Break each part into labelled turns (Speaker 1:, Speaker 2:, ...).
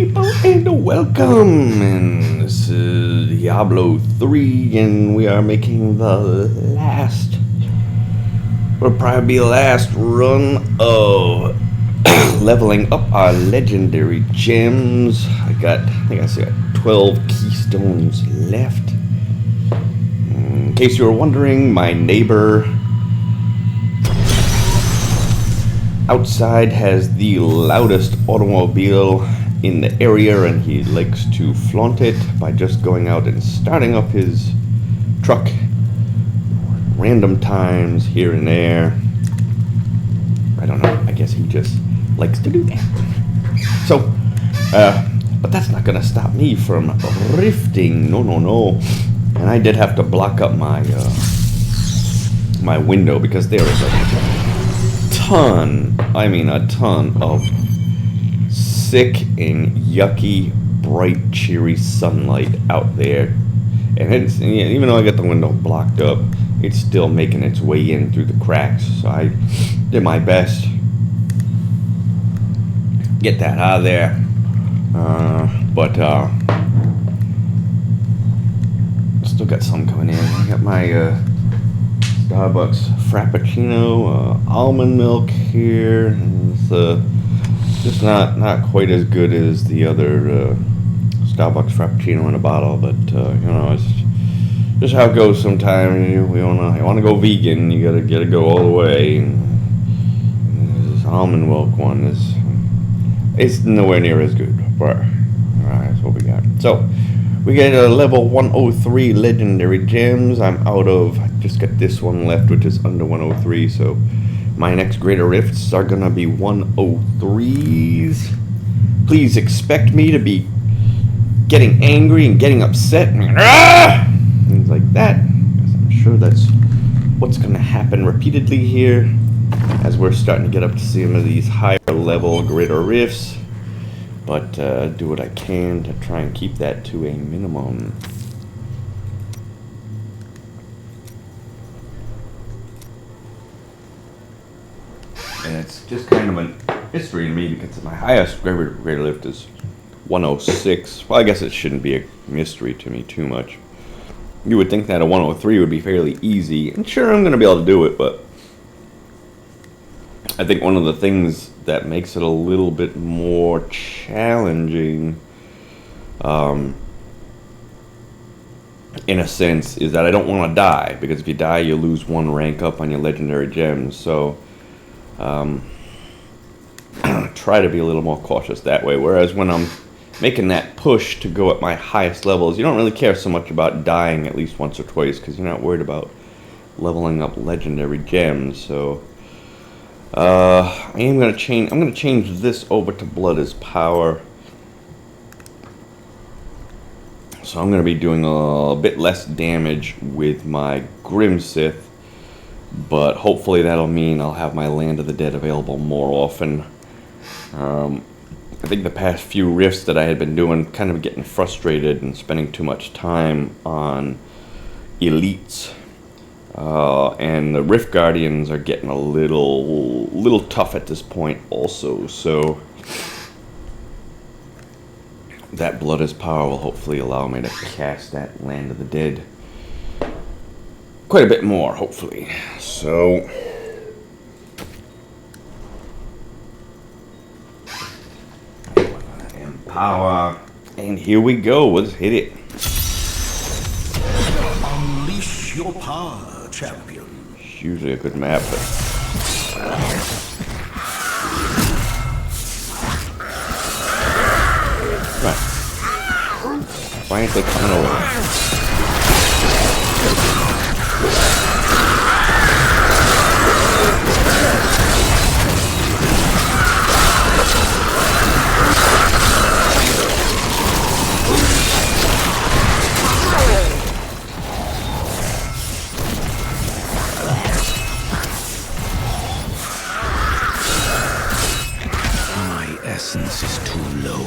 Speaker 1: people, and welcome! And this is Diablo 3, and we are making the last, will probably be the last run of leveling up our legendary gems. I think I still got 12 keystones left. In case you were wondering, my neighbor outside has the loudest automobile in the area, and he likes to flaunt it by just going out and starting up his truck random times here and there. I don't know, I guess he just likes to do that. So, but that's not gonna stop me from rifting. No. And I did have to block up my my window because there is a ton of sick and yucky, bright, cheery sunlight out there. And it's, even though I got the window blocked up, it's still making its way in through the cracks. So I did my best. Get that out of there. But still got some coming in. I got my Starbucks Frappuccino, almond milk here. And it's just not quite as good as the other Starbucks Frappuccino in a bottle, but it's just how it goes sometimes. You wanna go vegan, you gotta go all the way. And this almond milk one it's nowhere near as good, but alright, that's what we got. So we get a level 103 legendary gems. I just got this one left, which is under 103, so my next greater rifts are gonna be 103s. Please expect me to be getting angry and getting upset and things like that, because I'm sure that's what's gonna happen repeatedly here as we're starting to get up to some of these higher level greater rifts. But do what I can to try and keep that to a minimum. And it's just kind of a mystery to me because my highest greater lift is 106. Well, I guess it shouldn't be a mystery to me too much. You would think that a 103 would be fairly easy. And sure, I'm going to be able to do it, but I think one of the things that makes it a little bit more challenging, in a sense, is that I don't want to die, because if you die, you lose one rank up on your legendary gems. So, try to be a little more cautious that way. Whereas when I'm making that push to go at my highest levels, you don't really care so much about dying at least once or twice, because you're not worried about leveling up legendary gems. So I'm gonna change this over to Blood is Power. So I'm gonna be doing a bit less damage with my Grim Sith, but hopefully that'll mean I'll have my Land of the Dead available more often. I think the past few rifts that I had been doing, kind of getting frustrated and spending too much time on elites. And the Rift Guardians are getting a little tough at this point also, so that Blood is Power will hopefully allow me to cast that Land of the Dead quite a bit more, hopefully. So Power, and here we go. Let's hit it.
Speaker 2: Unleash your power, champion.
Speaker 1: It's usually a good map, but right. Why ain't they coming over?
Speaker 2: Essence is too low.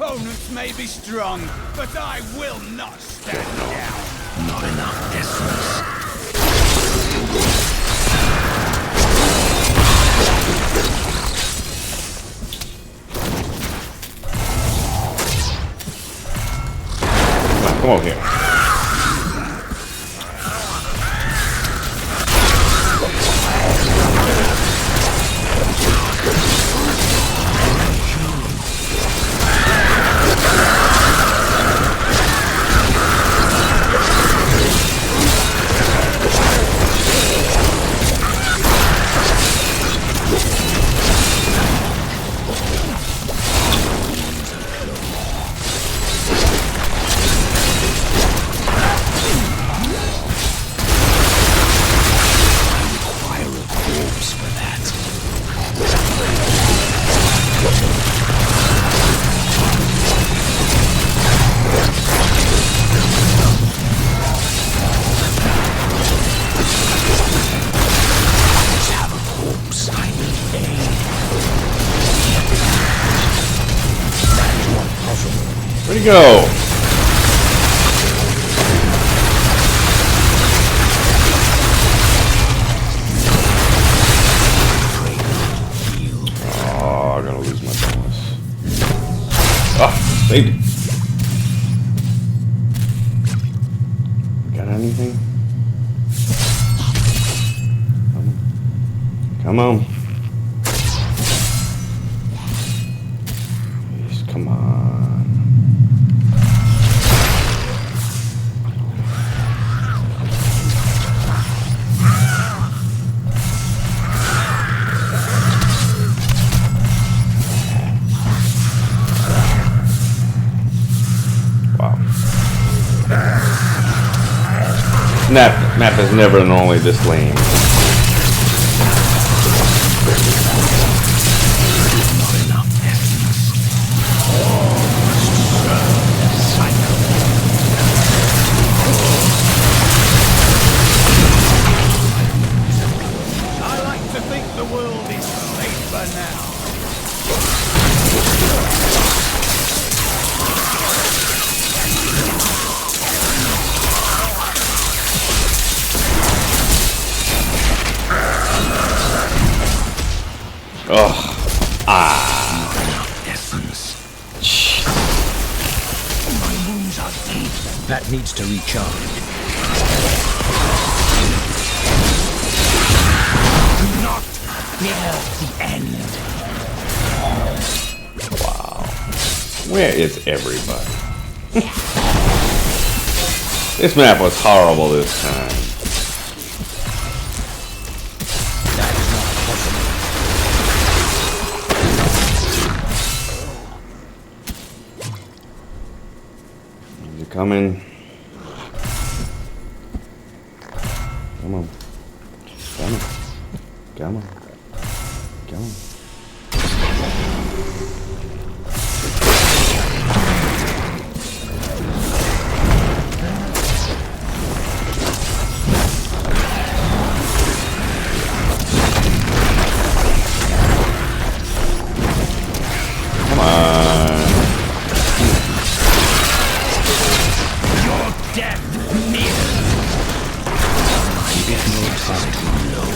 Speaker 3: opponents may be strong, but I will not stand down.
Speaker 2: Not enough essence.
Speaker 1: Come on here. Where'd he go? Oh, I'm gonna lose my bonus. Oh, saved it. Got anything? Come on. Please, come on. Map is never normally this lame.
Speaker 3: I like to think the world is safer now.
Speaker 1: Ugh.
Speaker 2: Essence. My wounds are deep. That needs to recharge. Do not fear the end.
Speaker 1: Wow. Where is everybody? This map was horrible this time.
Speaker 2: That is not possible.
Speaker 1: You coming? Come on. Come on. Come on. Come on. Come on.
Speaker 2: Your death near. It makes us too low.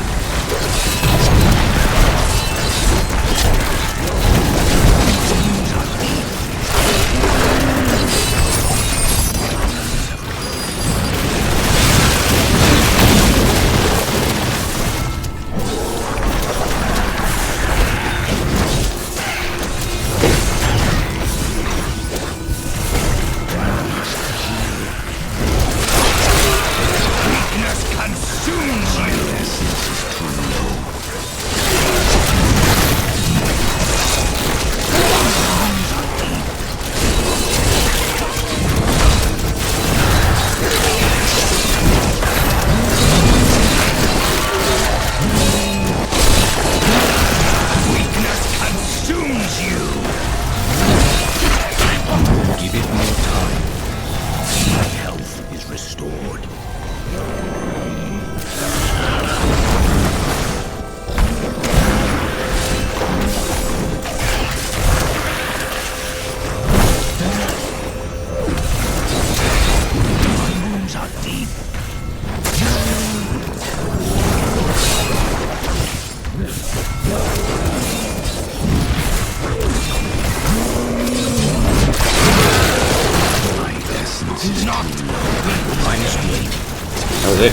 Speaker 1: was it?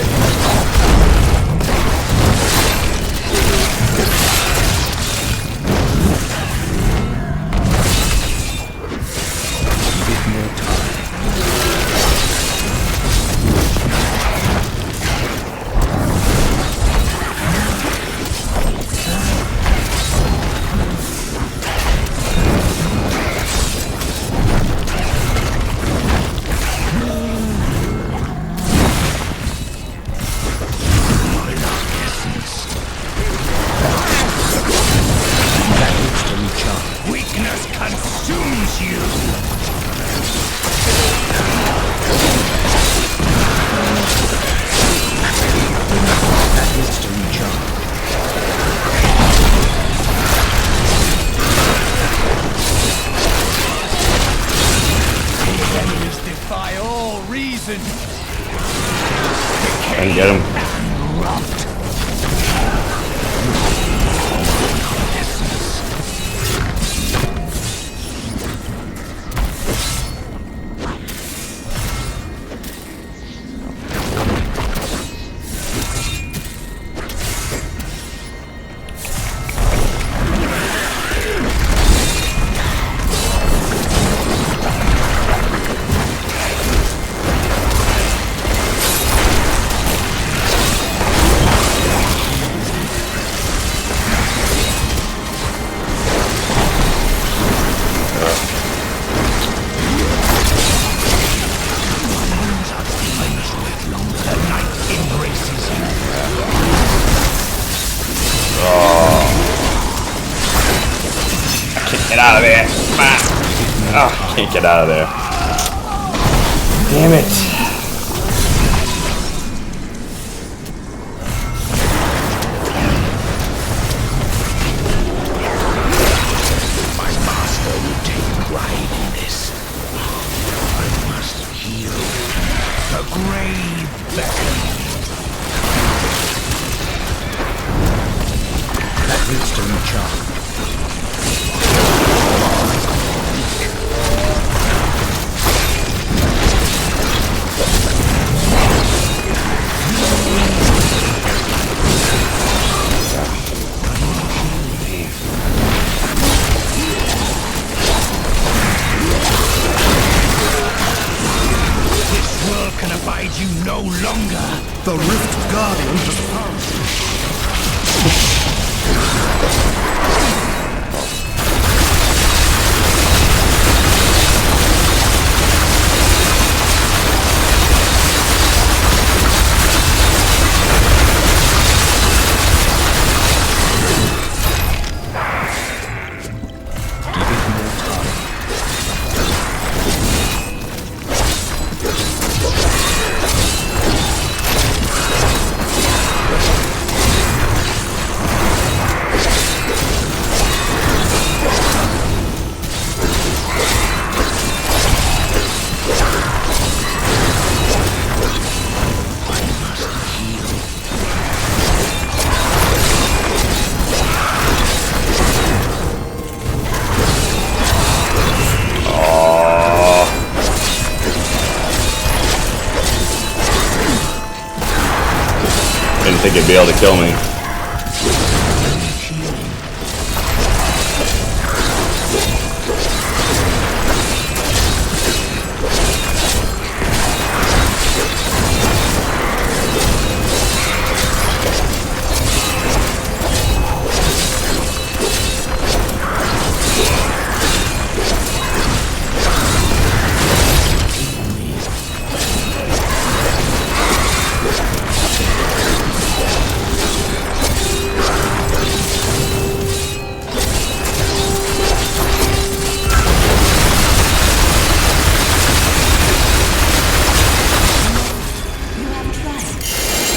Speaker 3: Weakness consumes you.
Speaker 2: That needs to recharge.
Speaker 3: Enemies defy all reason.
Speaker 1: And get him. Get out of there. Come on. Oh, can't get out of there. Damn it.
Speaker 2: My master will take pride in this. I must heal.
Speaker 3: The grave beckons.
Speaker 2: That needs to recharge.
Speaker 3: Can abide you no longer.
Speaker 4: The Rift Guardian has passed.
Speaker 1: Didn't think he'd be able to kill me.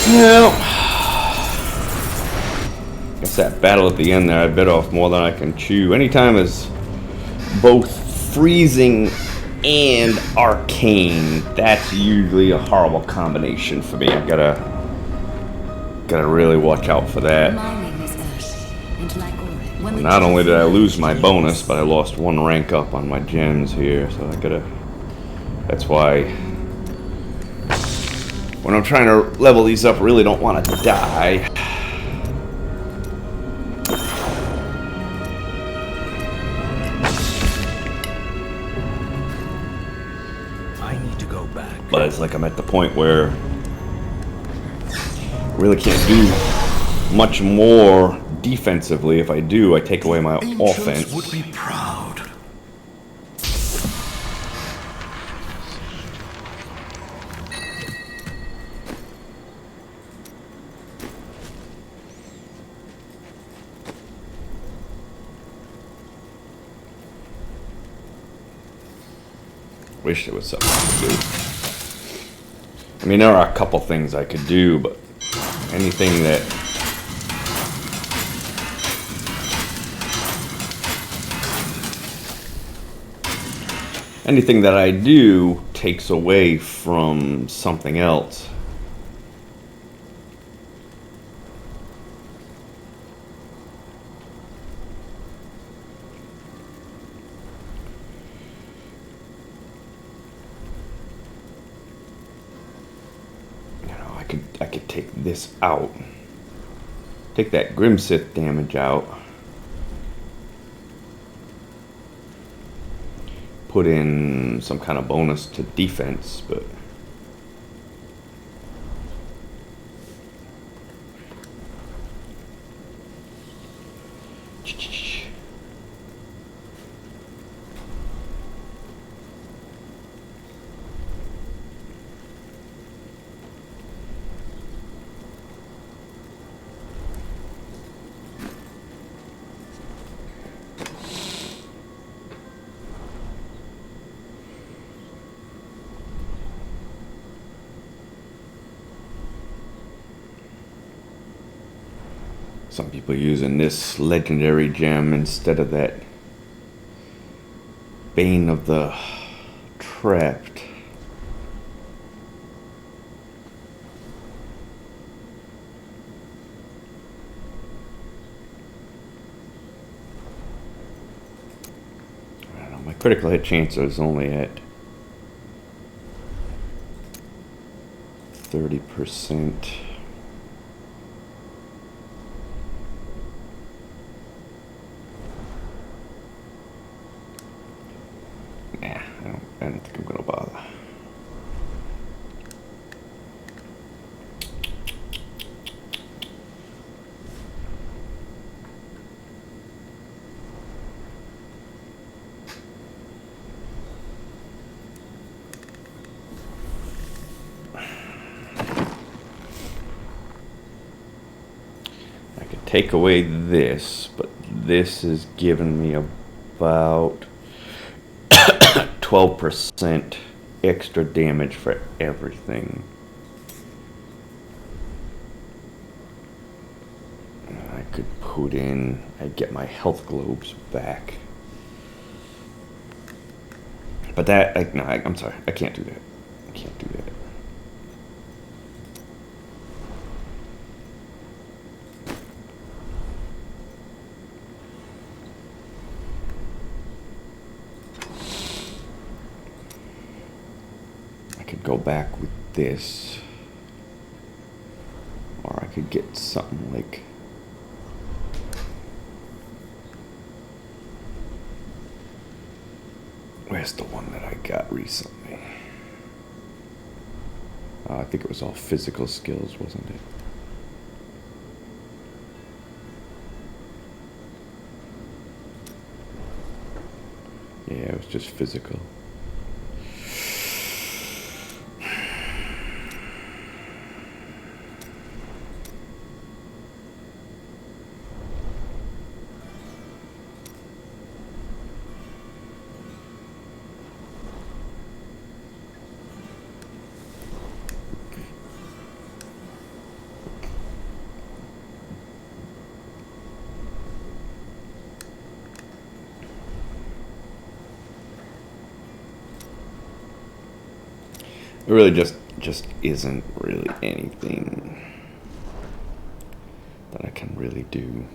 Speaker 1: Well, guess that battle at the end there, I bit off more than I can chew. Anytime is both freezing and arcane, that's usually a horrible combination for me. I gotta really watch out for that. Not only did I lose my bonus, but I lost one rank up on my gems here, so I gotta. That's why when I'm trying to level these up, I really don't want to die.
Speaker 2: I need to go back.
Speaker 1: But it's like I'm at the point where I really can't do much more defensively. If I do, I take away my
Speaker 4: Ancients
Speaker 1: offense.
Speaker 4: would be proud.
Speaker 1: Wish there was something I could do. I mean, there are a couple things I could do, but anything that I do takes away from something else. I could take this out. Take that Grimsith damage out. Put in some kind of bonus to defense, but some people using this legendary gem instead of that Bane of the Trapped. I don't know, my critical hit chance is only at 30%. I don't think I'm gonna bother. I could take away this, but this is giving me about 12% extra damage for everything. I could put in, I'd get my health globes back. But that, no, I'm sorry, I can't do that. I can't do that. Go back with this, or I could get something like where's the one that I got recently? I think it was all physical skills, wasn't it? Yeah, it was just physical. It really just isn't really anything that I can really do.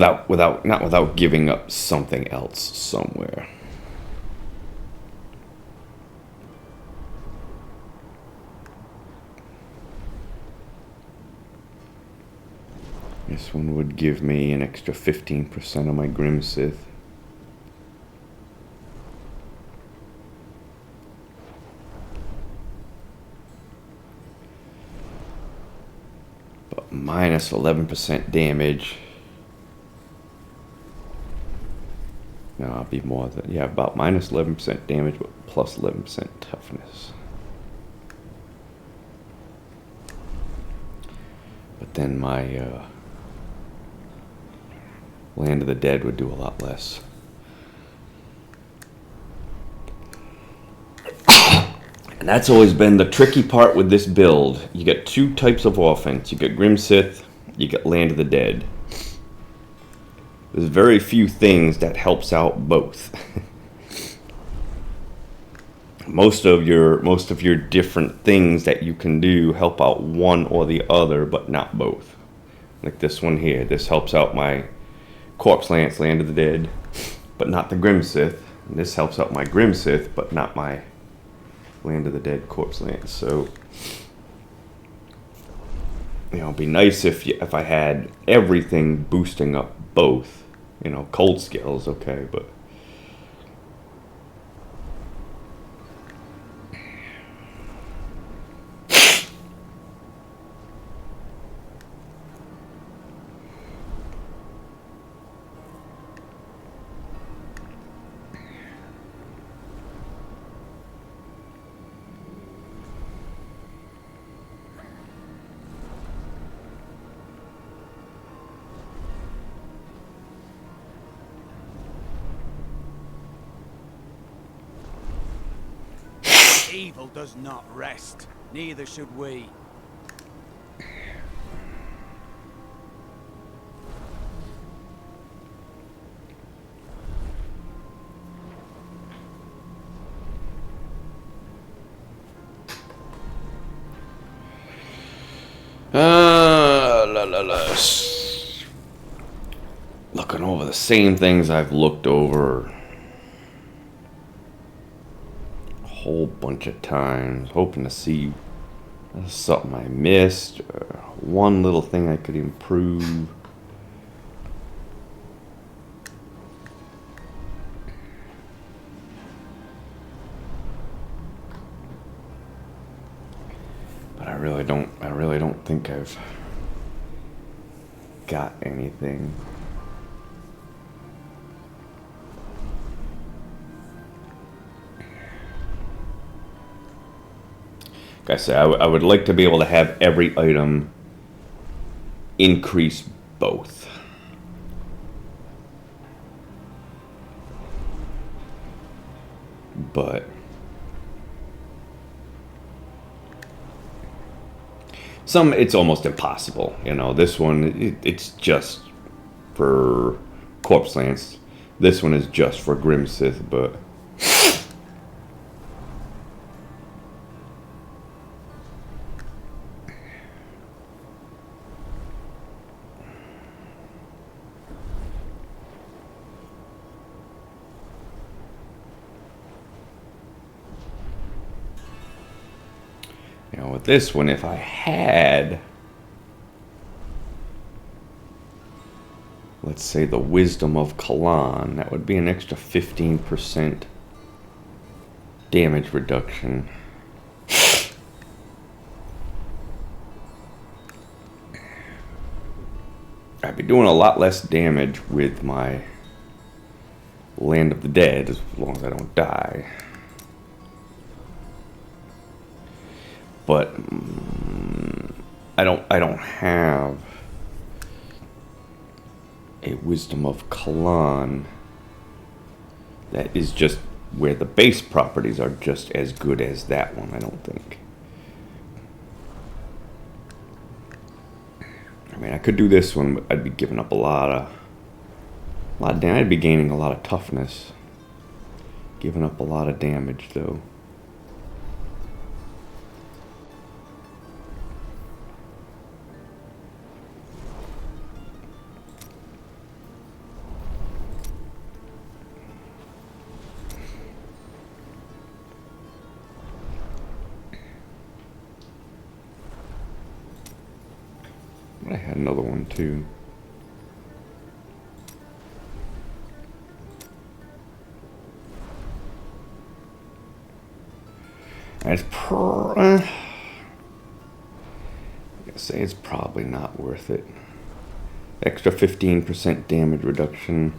Speaker 1: not without giving up something else somewhere. This one would give me an extra 15% of my Grim Sith. But minus 11% damage. No, I'll be more than, yeah, about minus 11% damage, but plus 11% toughness. But then my Land of the Dead would do a lot less. And that's always been the tricky part with this build. You get two types of offense. You get Grim Sith, you get Land of the Dead. There's very few things that helps out both. Most of your different things that you can do help out one or the other, but not both. Like this one here. This helps out my Corpse Lance, Land of the Dead, but not the Grim Sith. And this helps out my Grim Sith, but not my Land of the Dead Corpse Lance. So, you know, it'd be nice if I had everything boosting up both. You know, Cold Scale is okay, but
Speaker 3: Evil does not rest. Neither should we.
Speaker 1: Looking over the same things I've looked over a whole bunch of times, hoping to see something I missed, or one little thing I could improve. But I really don't think I've got anything. Like I said, I would like to be able to have every item increase both. But it's almost impossible. You know, this one, it's just for Corpse Lance. This one is just for Grim Sith, but you know, with this one, if I had, let's say, the Wisdom of Caldesann, that would be an extra 15% damage reduction. I'd be doing a lot less damage with my Land of the Dead, as long as I don't die. But I don't have a Wisdom of Caldesann that is just where the base properties are just as good as that one, I don't think. I mean, I could do this one, but I'd be giving up a lot of damage. I'd be gaining a lot of toughness. Giving up a lot of damage, though. I had another one too. It's I say it's probably not worth it. Extra 15% damage reduction.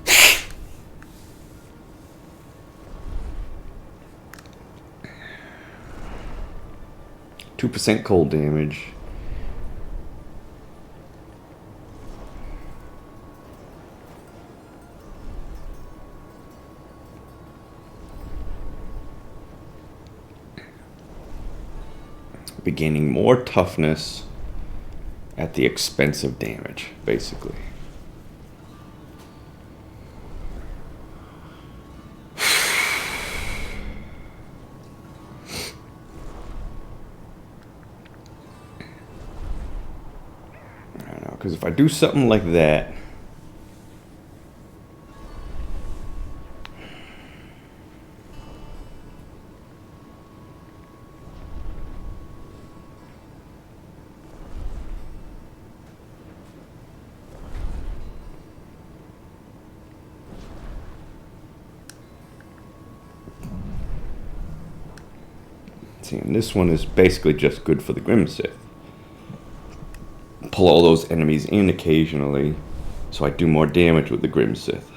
Speaker 1: 2% cold damage. Be gaining more toughness at the expense of damage, basically. I don't know, because if I do something like that, see, and this one is basically just good for the Grim Sith. Pull all those enemies in occasionally, so I do more damage with the Grim Sith.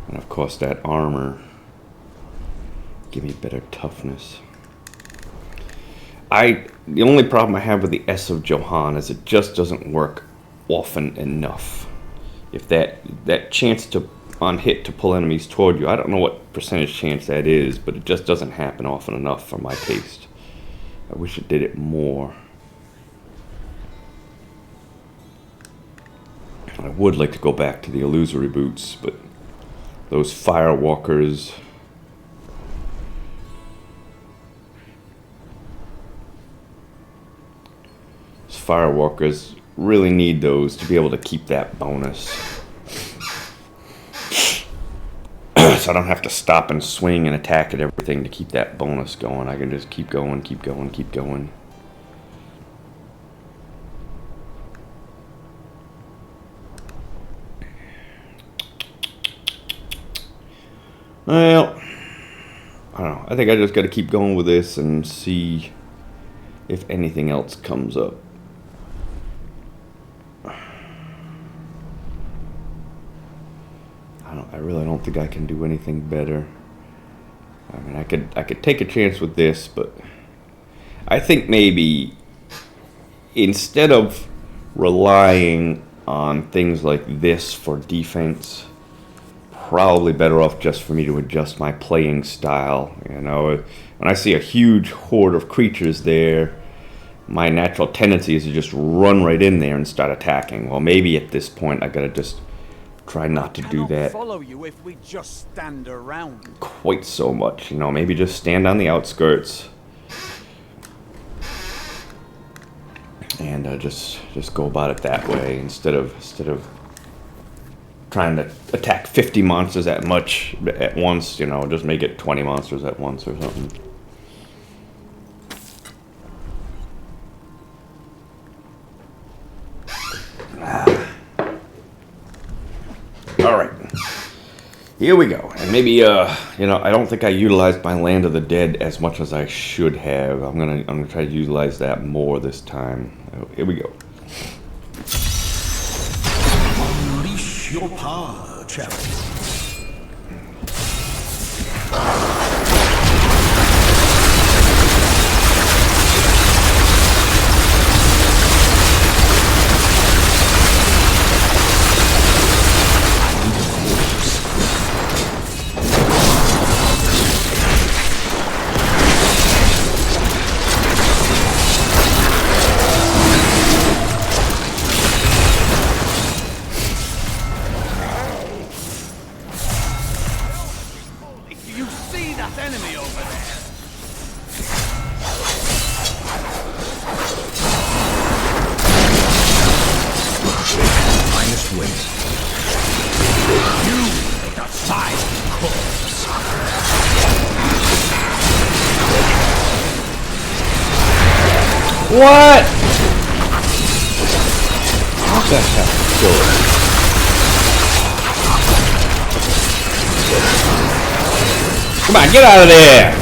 Speaker 1: And of course that armor give me better toughness. The only problem I have with the S of Johann is it just doesn't work often enough. If that chance to on hit to pull enemies toward you, I don't know what percentage chance that is, but it just doesn't happen often enough for my taste. I wish it did it more. I would like to go back to the illusory boots, but those firewalkers, really need those to be able to keep that bonus. So I don't have to stop and swing and attack at everything to keep that bonus going. I can just keep going, keep going, keep going. Well, I don't know. I think I just got to keep going with this and see if anything else comes up. I really don't think I can do anything better. I mean, I could take a chance with this, but I think maybe instead of relying on things like this for defense, probably better off just for me to adjust my playing style. You know, when I see a huge horde of creatures there, my natural tendency is to just run right in there and start attacking. Well, maybe at this point I gotta just try not to do that
Speaker 3: follow you if we just stand around
Speaker 1: quite so much. You know, maybe just stand on the outskirts and just go about it that way instead of trying to attack 50 monsters at once. You know, just make it 20 monsters at once or something. All right, here we go. And maybe you know, I don't think I utilized my Land of the Dead as much as I should have. I'm gonna try to utilize that more this time. Here we go.
Speaker 4: Unleash your power, champion.
Speaker 1: What? What the heck? Kill it. Come on, get out of there!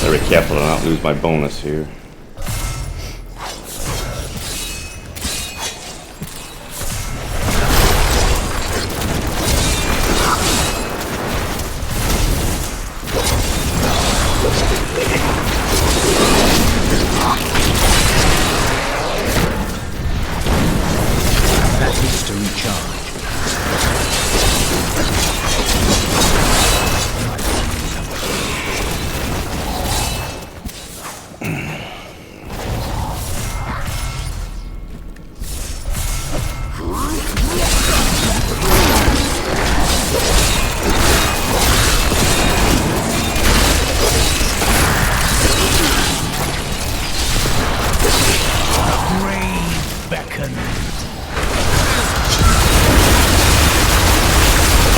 Speaker 1: Very careful to not lose my bonus here.
Speaker 2: That needs to recharge.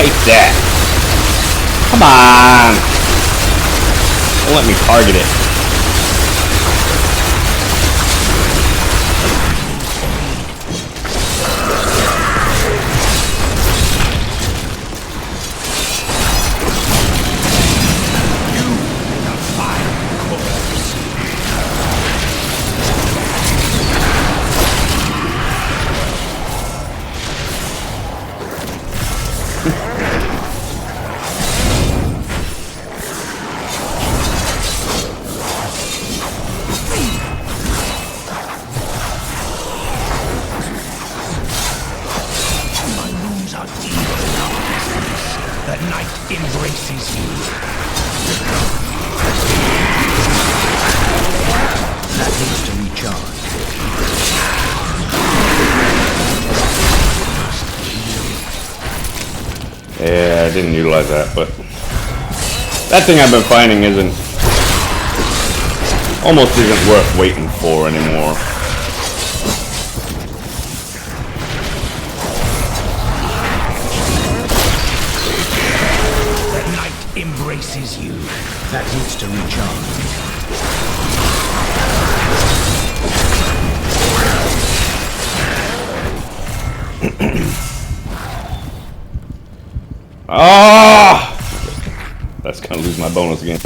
Speaker 1: Take that. Come on. Don't let me target it.
Speaker 2: The night embraces you. That needs to recharge.
Speaker 1: Yeah, I didn't utilize that, but that thing I've been finding almost isn't worth waiting for anymore.
Speaker 2: Embraces you. That needs to recharge.
Speaker 1: Ah! That's gonna lose my bonus again.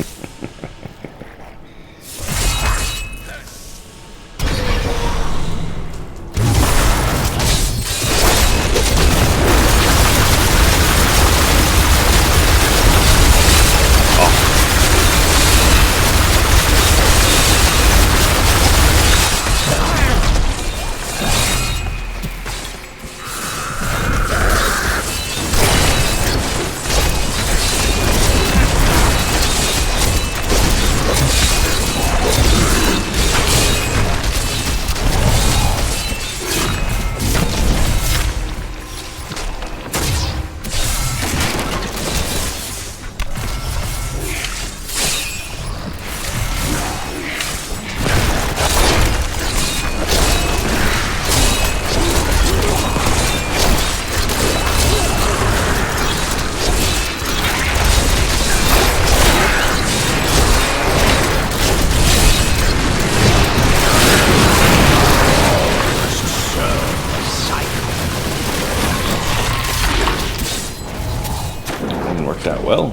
Speaker 1: That well.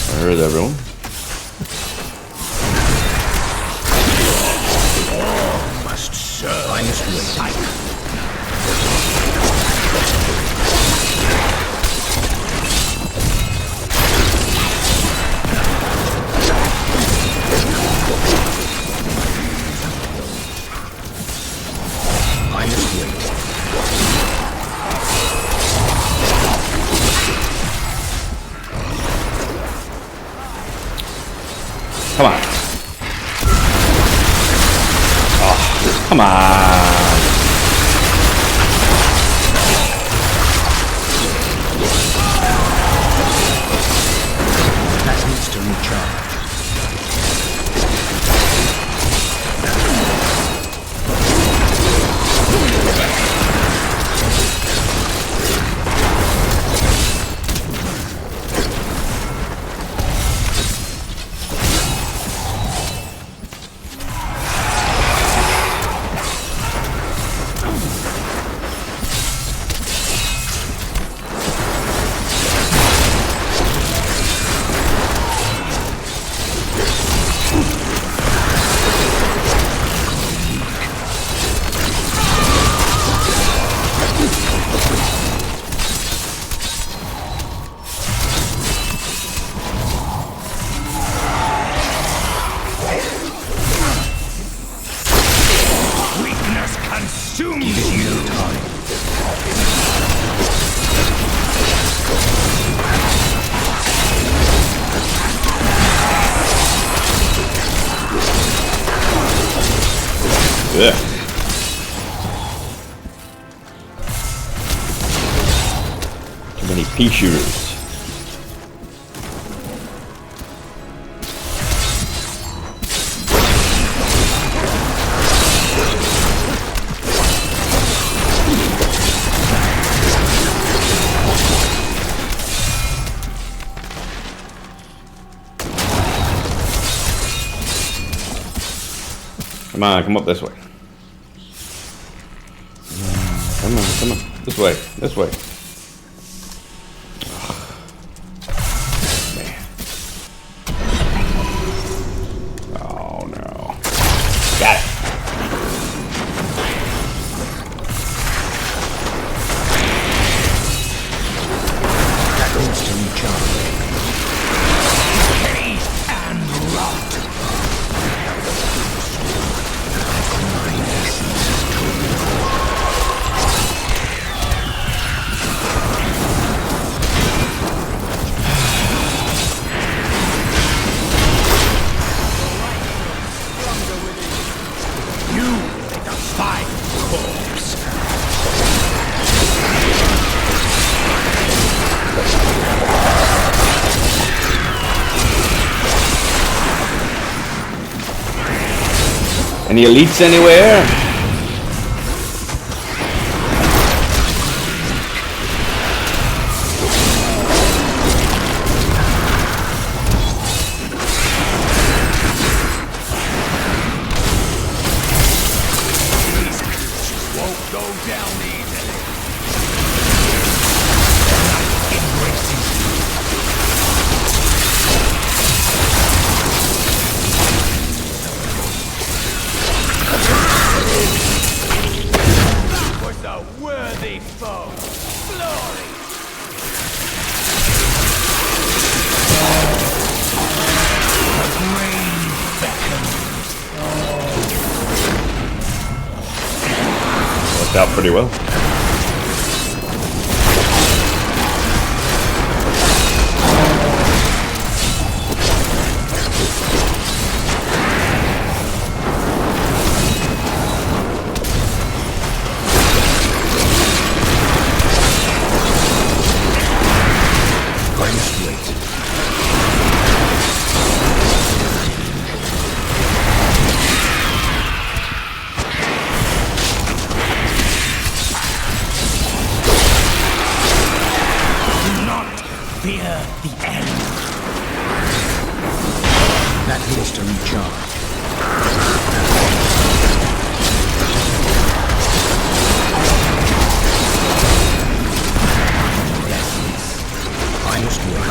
Speaker 1: Where is everyone?
Speaker 2: Must serve. I must wait.
Speaker 1: Come on. Oh, come on. That needs to recharge. Ugh. Too many pea shooters. Come on, come up this way. Come on, come on. This way, this way. Oh, man. Oh no. Got it.
Speaker 2: That needs to recharge.
Speaker 3: Haste and rot.
Speaker 1: Any elites anywhere?
Speaker 3: Won't go down easily. That was a worthy foe. Glory. The grave beckons.
Speaker 1: Worked out pretty well.
Speaker 3: Fear the end.
Speaker 2: That needs to recharge. I must wait.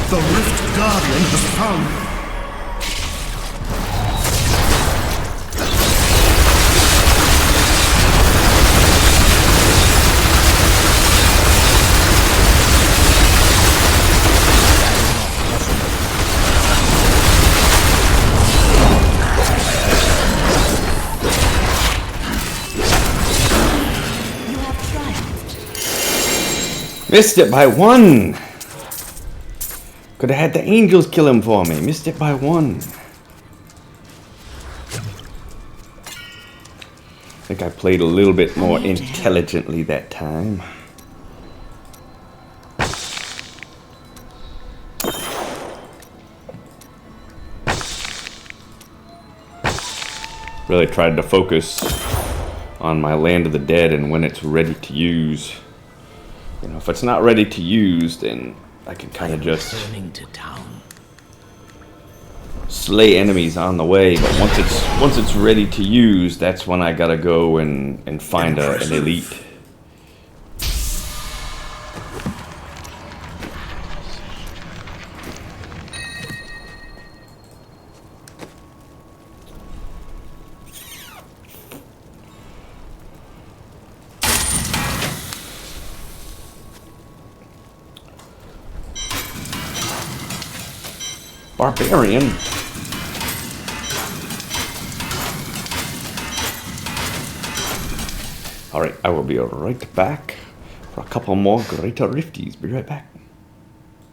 Speaker 4: The Rift Guardian has come.
Speaker 5: You have triumphed.
Speaker 1: Missed it by one. Could have had the angels kill him for me. Missed it by one. I think I played a little bit more intelligently that time. Really tried to focus on my Land of the Dead and when it's ready to use. You know, if it's not ready to use, then I can kind of just
Speaker 3: Returning to town.
Speaker 1: slay enemies on the way, but once it's ready to use, that's when I gotta go and find an elite. Barbarian. Alright, I will be right back for a couple more Greater Rifties. Be right back.